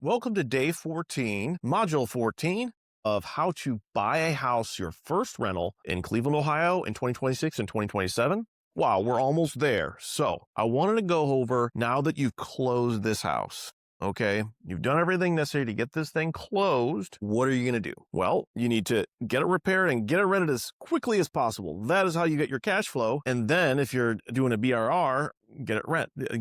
Welcome to day 14, module 14 of how to buy a house, your first rental in Cleveland, Ohio in 2026 and 2027. Wow, we're almost there. So I wanted to go over now that you've closed this house. Okay, you've done everything necessary to get this thing closed. What are you going to do? Well, you need to get it repaired and get it rented as quickly as possible. That is how you get your cash flow. And then if you're doing a BRR, get it get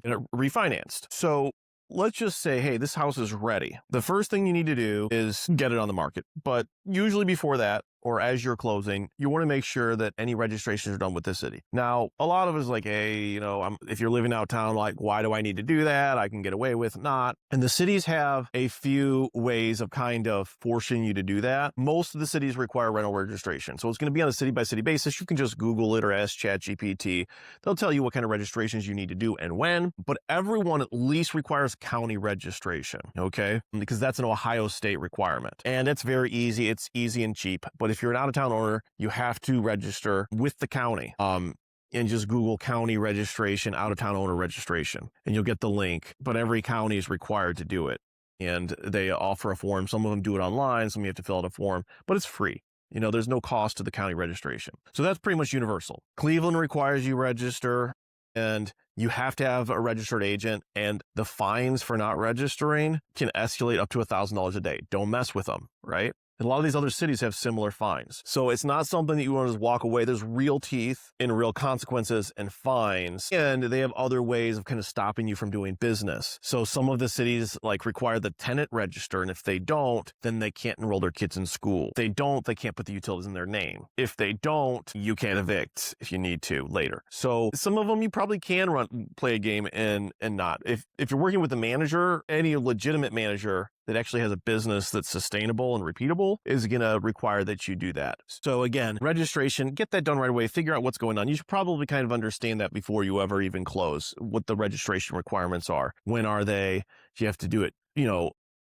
it refinanced. So let's just say, hey, this house is ready. The first thing you need to do is get it on the market. But usually before that, or as you're closing, you want to make sure that any registrations are done with the city. Now, a lot of us like, hey, if you're living out of town, like, why do I need to do that? I can get away with not. And the cities have a few ways of kind of forcing you to do that. Most of the cities require rental registration. So it's going to be on a city by city basis. You can just Google it or ask ChatGPT. They'll tell you what kind of registrations you need to do and when, but everyone at least requires county registration, okay? Because that's an Ohio state requirement. And it's very easy. It's easy and cheap. But if you're an out-of-town owner, you have to register with the county. And just Google county registration, out-of-town owner registration, and you'll get the link. But every county is required to do it. And they offer a form. Some of them do it online. Some you have to fill out a form, but it's free. There's no cost to the county registration. So that's pretty much universal. Cleveland requires you register, and you have to have a registered agent, and the fines for not registering can escalate up to $1,000 a day. Don't mess with them, right? And a lot of these other cities have similar fines. So it's not something that you want to just walk away. There's real teeth and real consequences and fines. And they have other ways of kind of stopping you from doing business. So some of the cities require the tenant register. And if they don't, then they can't enroll their kids in school. If they don't, they can't put the utilities in their name. If they don't, you can't evict if you need to later. So some of them you probably can play a game and not. If you're working with a manager, any legitimate manager that actually has a business that's sustainable and repeatable is going to require that you do that. So again, registration, get that done right away. Figure out what's going on. You should probably kind of understand that before you ever even close, what the registration requirements are. When are they? You have to do it,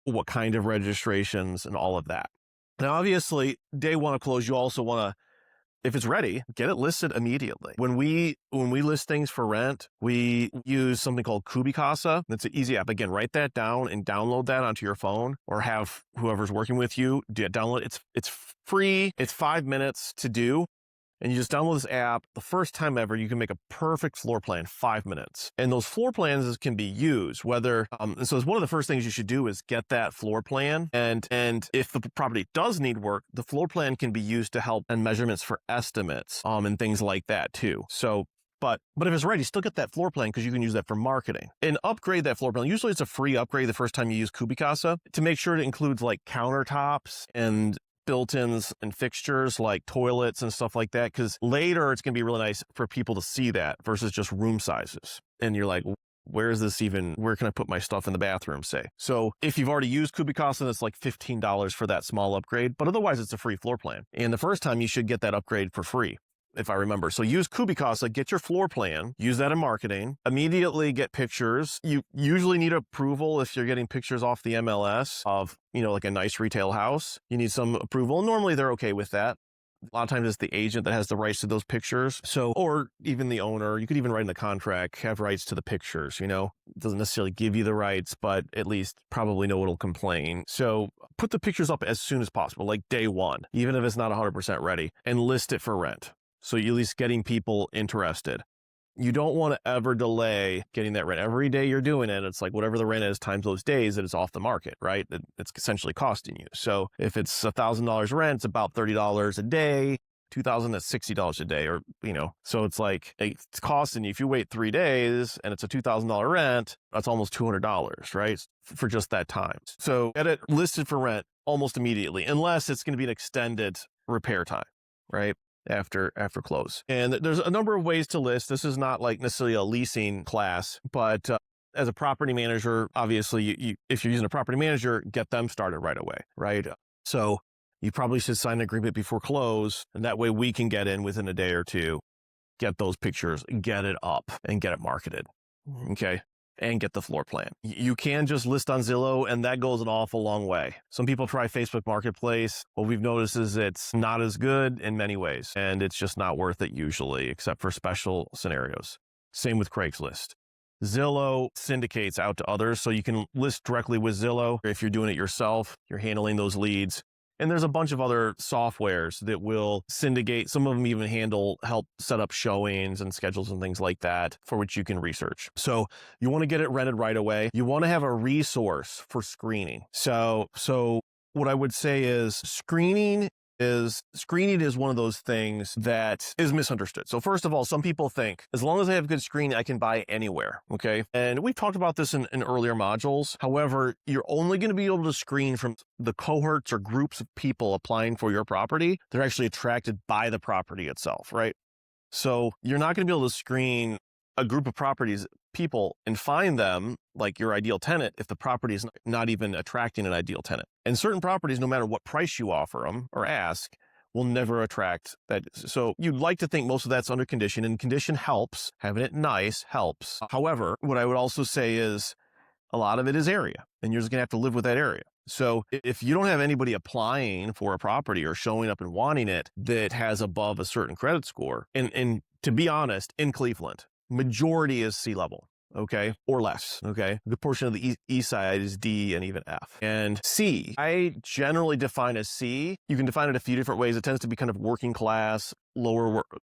what kind of registrations and all of that. Now, obviously, day one of close, you also want to, if it's ready, get it listed immediately. When we list things for rent, we use something called Kubicasa. It's an easy app. Again, write that down and download that onto your phone, or have whoever's working with you download it. It's free. It's 5 minutes to do. And you just download this app. The first time ever, you can make a perfect floor plan, 5 minutes. And those floor plans can be used, so it's one of the first things you should do is get that floor plan. And if the property does need work, the floor plan can be used to help and measurements for estimates, and things like that too. So, but if it's ready, still get that floor plan because you can use that for marketing and upgrade that floor plan. Usually it's a free upgrade the first time you use Kubicasa to make sure it includes countertops and built-ins and fixtures like toilets and stuff like that, because later it's going to be really nice for people to see that versus just room sizes. And you're like, where can I put my stuff in the bathroom, say? So if you've already used Kubicasa, that's like $15 for that small upgrade, but otherwise it's a free floor plan. And the first time you should get that upgrade for free, if I remember. So use Kubicasa, get your floor plan, use that in marketing, immediately get pictures. You usually need approval if you're getting pictures off the MLS of, a nice retail house. You need some approval. Normally they're okay with that. A lot of times it's the agent that has the rights to those pictures. So, or even the owner, you could even write in the contract, have rights to the pictures, it doesn't necessarily give you the rights, but at least probably know it'll complain. So put the pictures up as soon as possible, like day one, even if it's not 100% ready, and list it for rent. So you're at least getting people interested. You don't want to ever delay getting that rent. Every day you're doing it, it's like whatever the rent is times those days that it's off the market, right? It's essentially costing you. So if it's $1,000 rent, it's about $30 a day. $2,000 is $60 a day, or, so it's costing you. If you wait 3 days and it's a $2,000 rent, that's almost $200, right? For just that time. So get it listed for rent almost immediately, unless it's going to be an extended repair time, right? After close. And there's a number of ways to list. This is not necessarily a leasing class, but as a property manager, obviously if you're using a property manager, get them started right away, right? So you probably should sign an agreement before close, and that way we can get in within a day or two, get those pictures, get it up, and get it marketed. Okay. And get the floor plan. You can just list on Zillow, and that goes an awful long way. Some people try Facebook Marketplace. What we've noticed is it's not as good in many ways, and it's just not worth it usually, except for special scenarios. Same with Craigslist. Zillow syndicates out to others, so you can list directly with Zillow. If you're doing it yourself, you're handling those leads. And there's a bunch of other softwares that will syndicate. Some of them even help set up showings and schedules and things like that, for which you can research. So you want to get it rented right away. You want to have a resource for screening. So what I would say is screening is one of those things that is misunderstood. So first of all, some people think as long as I have good screening, I can buy anywhere. Okay. And we've talked about this in earlier modules. However, you're only going to be able to screen from the cohorts or groups of people applying for your property. They're actually attracted by the property itself, right? So you're not going to be able to screen a group of people and find them like your ideal tenant if the property is not even attracting an ideal tenant. And certain properties, no matter what price you offer them or ask, will never attract that. So you'd like to think most of that's under condition, and condition helps. Having it nice helps. However, what I would also say is a lot of it is area, and you're just gonna have to live with that area. So if you don't have anybody applying for a property or showing up and wanting it that has above a certain credit score, and to be honest, in Cleveland, majority is C level, okay, or less, okay? The portion of the E side is D and even F. And C, I generally define as C. You can define it a few different ways. It tends to be kind of working class,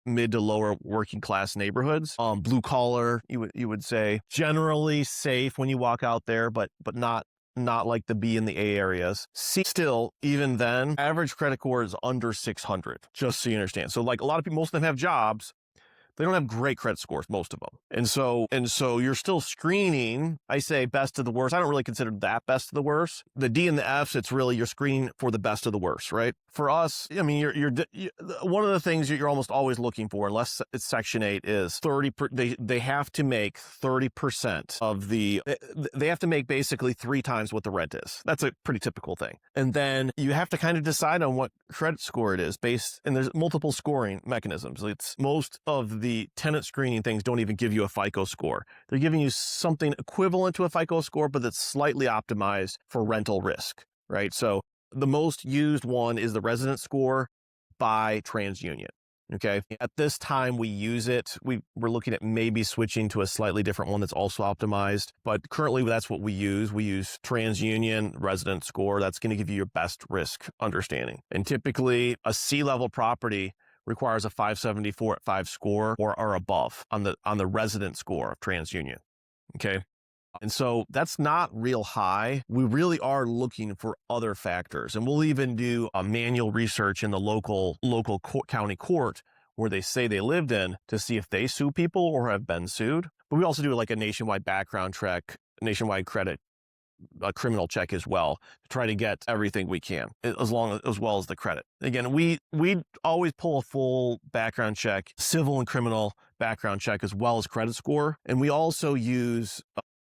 mid to lower working class neighborhoods. Blue collar, you would say. Generally safe when you walk out there, but not like the B and the A areas. C, still, even then, average credit score is under 600, just so you understand. So like a lot of people, most of them have jobs. They don't have great credit scores, most of them. And so you're still screening. I say best to the worst. I don't really consider that best to the worst. The D and the Fs, it's really you're screening for the best of the worst, right? For us, I mean, you're one of the things you're almost always looking for, unless it's Section 8, is 30. They have to make 30% of the. They have to make basically 3 times what the rent is. That's a pretty typical thing. And then you have to kind of decide on what credit score it is and there's multiple scoring mechanisms. It's most of the tenant screening things don't even give you a FICO score. They're giving you something equivalent to a FICO score, but that's slightly optimized for rental risk, right? So the most used one is the resident score by TransUnion. Okay. At this time, we use it. We're looking at maybe switching to a slightly different one that's also optimized, but currently that's what we use. We use TransUnion resident score. That's going to give you your best risk understanding. And typically a C-level property requires a 574 at 5 score or above on the resident score of TransUnion. Okay. And so that's not real high. We really are looking for other factors. And we'll even do a manual research in the local county court where they say they lived in to see if they sue people or have been sued. But we also do like a nationwide background check, nationwide credit, a criminal check as well, to try to get everything we can, as well as the credit. Again, we always pull a full background check, civil and criminal background check, as well as credit score. And we also use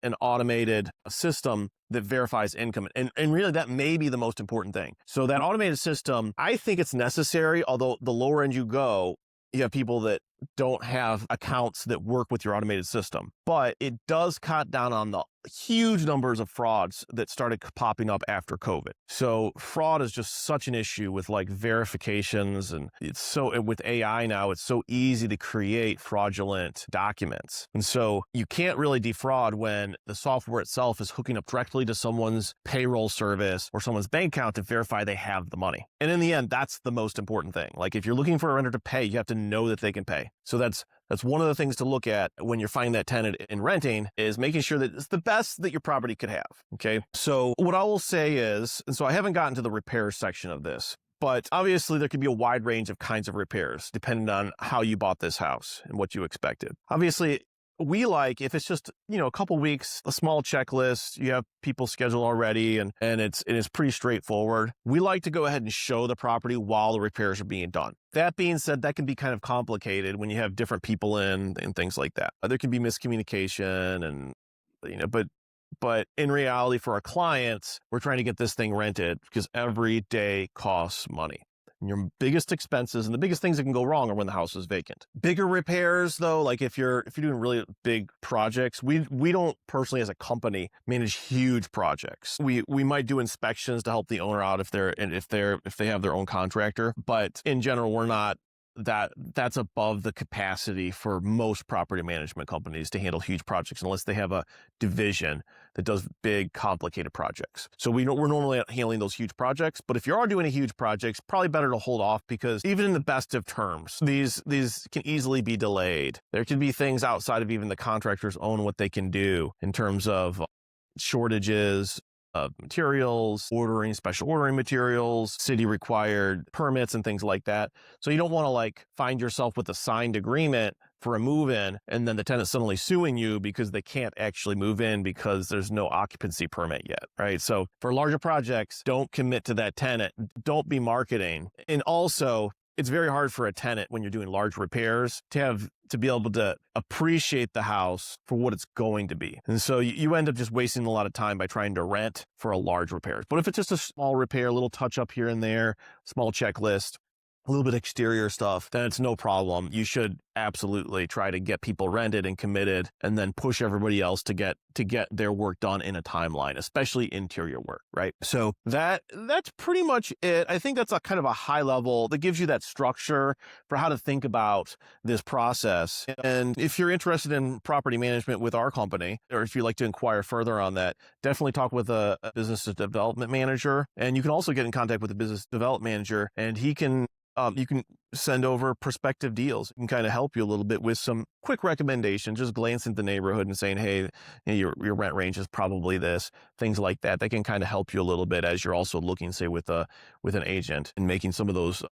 an automated system that verifies income. And really that may be the most important thing. So that automated system, I think it's necessary, although the lower end you go, you have people that don't have accounts that work with your automated system. But it does cut down on the huge numbers of frauds that started popping up after COVID. So fraud is just such an issue with like verifications, and with AI now, it's so easy to create fraudulent documents. And so you can't really defraud when the software itself is hooking up directly to someone's payroll service or someone's bank account to verify they have the money. And in the end, that's the most important thing. Like if you're looking for a renter to pay, you have to know that they can pay. So that's one of the things to look at when you're finding that tenant in renting, is making sure that it's the best that your property could have. Okay. So what I will say is, and so I haven't gotten to the repairs section of this, but obviously there could be a wide range of kinds of repairs depending on how you bought this house and what you expected. Obviously, we like, if it's just, a couple weeks, a small checklist, you have people scheduled already, and it is pretty straightforward. We like to go ahead and show the property while the repairs are being done. That being said, that can be kind of complicated when you have different people in and things like that. There can be miscommunication and, but in reality for our clients, we're trying to get this thing rented because every day costs money. And your biggest expenses and the biggest things that can go wrong are when the house is vacant. Bigger repairs though, like if you're doing really big projects, we don't personally as a company manage huge projects. We might do inspections to help the owner out if they have their own contractor, but in general, we're not that's above the capacity for most property management companies to handle huge projects unless they have a division that does big, complicated projects. So we're normally not handling those huge projects, but if you are doing a huge project, it's probably better to hold off because even in the best of terms, these can easily be delayed. There can be things outside of even the contractor's own what they can do in terms of shortages of materials, special ordering materials, city required permits and things like that. So you don't want to like find yourself with a signed agreement for a move-in and then the tenant suddenly suing you because they can't actually move in because there's no occupancy permit yet, right? So for larger projects, don't commit to that tenant. Don't be marketing. And also, it's very hard for a tenant when you're doing large repairs to be able to appreciate the house for what it's going to be. And so you end up just wasting a lot of time by trying to rent for a large repair. But if it's just a small repair, a little touch up here and there, small checklist, a little bit of exterior stuff, then it's no problem. You should absolutely try to get people rented and committed and then push everybody else to get their work done in a timeline, especially interior work, right? So that's pretty much it. I think that's a kind of a high level that gives you that structure for how to think about this process. And if you're interested in property management with our company, or if you'd like to inquire further on that, definitely talk with a business development manager. And you can also get in contact with a business development manager and you can send over prospective deals and kind of help you a little bit with some quick recommendations, just glancing at the neighborhood and saying, hey, your rent range is probably this, things like that. They can kind of help you a little bit as you're also looking, say, with an agent and making some of those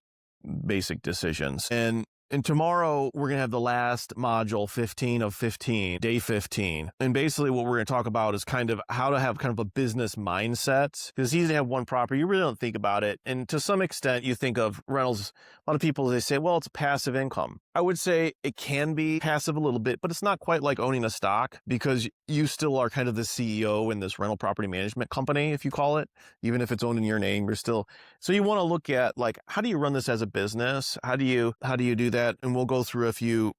basic decisions. And tomorrow, we're going to have the last module, 15 of 15, day 15. And basically what we're going to talk about is kind of how to have kind of a business mindset. Because it's easy to have one property. You really don't think about it. And to some extent, you think of rentals. A lot of people, they say, well, it's passive income. I would say it can be passive a little bit, but it's not quite like owning a stock because you still are kind of the CEO in this rental property management company, if you call it. Even if it's owned in your name, you're still. So you want to look at like, how do you run this as a business? How do you do that? And we'll go through a few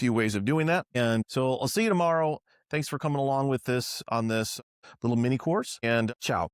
ways of doing that. And so I'll see you tomorrow. Thanks for coming along with this on this little mini course, and ciao.